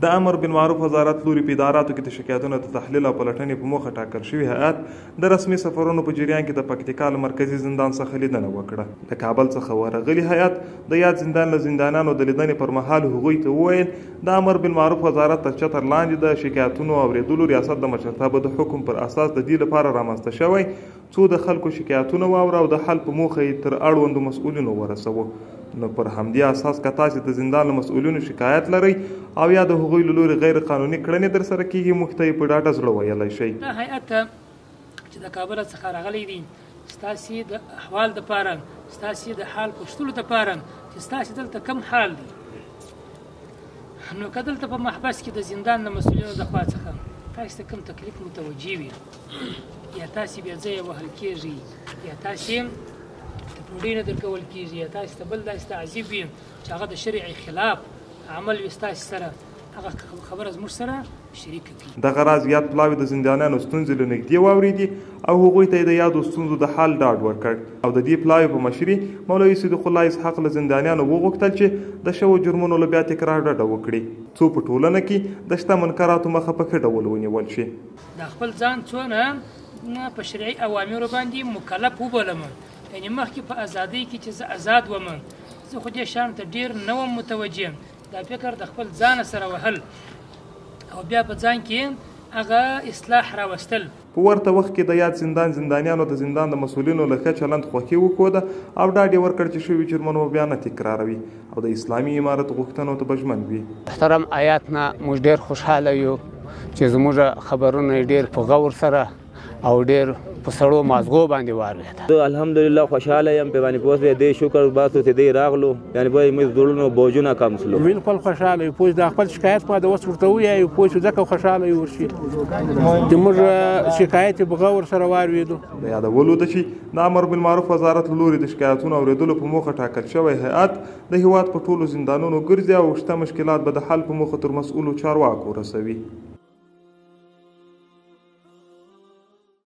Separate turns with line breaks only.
د امر بالمعروف وزارت لوري په اداراتو کې د شکایتونو د تحلیل او پلټنې په موخه ټاکل شوي هیئات د رسمي سفرونو په جریان کې د پکتیکا له مرکزي زندان څخه لیدنه وکړه. له کابل څخه ورغلي هیئات د یاد زندان له زندانیانو د لیدنې پر مهال هغوی ته وویل د امر بالمعروف وزارت تر چتر لاندې د شکایتونو اورېدلو ریاست د مشرتابه د حکم پر اساس د دې لپاره رامنځته شوی څو د خلکو شکایتونه واوره او د حل په موخه یې تر اړوندو مسؤلینو ورسوه. نو پر همدې اساس که تاسې د زندان له مسؤلینو شکایت لرئ او یا د هغوی له لوري غیر قانوني کړنې در سره کیږي موږ ته یې په ډاډه زړه ویلی شئ.
دا هیئت چې د کابل څخه راغلی دی ستاسې د احوال دپاره ستاسې د حال پوښتلو دپاره چې ستاسې دلته کم حال دی نو که دلته په محبس کې د زندان د مسؤلینو د خوا څخه تاسې ته کوم تکلیف متوجه وي یا تاسې بې ځایه وهل کېږي یا تاسې ډوډۍ نه درکول کېږي یا تاسې ته بل داسې تعذیب وي چې هغه د شرع خلاف عمل وي ستاسې سره هغه خبره زموږ سره شریکه کړي.
دغه راز یاد پلاوي د زندانیانو ستونزې له نږدې واورېدي او هغوی ته یې د یادو ستونزو د حل ډاډ ورکړ او د دې پلاوي په مشري مولوي صدیق الله اسحاق له زندانیانو وغوښتل چې د شوو جرمونو له بیا تکرار ډډه وکړي څو په ټولنه کې د شته منکراتو مخه په ښه ډول ونیول شي.
د خپل ځان څونه په شرعي اوامرو باندې مکلف وبلم یعنې مخکې په ازادۍ کې چې زه آزاد وم زه خو دې شیانو ته ډېر نه وم متوجه دا فکر د خپل ځانه سره وهل او بیا په ځان کې هغه اصلاح راوستل.
په ورته وخت کې د یاد زندانیانو د زندان د مسؤلینو له ښه چلند خوښي وښوده او ډاډ یې ورکړ چې شوي جرمونه بیا نه تکراروي او د اسلامي امارت غوښتنو ته به ژمن وي.
محترم هیئات نه موږ ډېر خوشحاله یو چې زموږ خبرونه ډېر په غور سره او ډېر په سړو مازغو باندې واورېده.
زه الحمدلله خوشحاله یم په باندې پوه سوی دې شکر باسو چې دې راغلو یعنې باید موږ زړونو بوجونه کم سلو.
بالکل خوشحاله یو پوه د خپل شکایت په د اوس ورته ووایو پوه شو ځکه خوشحاله یو ورشي چې موږ شکایت یې په غور سره واورېدو.
د یادولو ده چې د امر بالمعروف وزارت له لوري د شکایتونو اورېدلو په موخه ټاکل شوی هیئات د هېواد په ټولو زندانونو ګرځي او شته مشکلات به د حل په موخه تر مسؤلو چارواکو رسوي.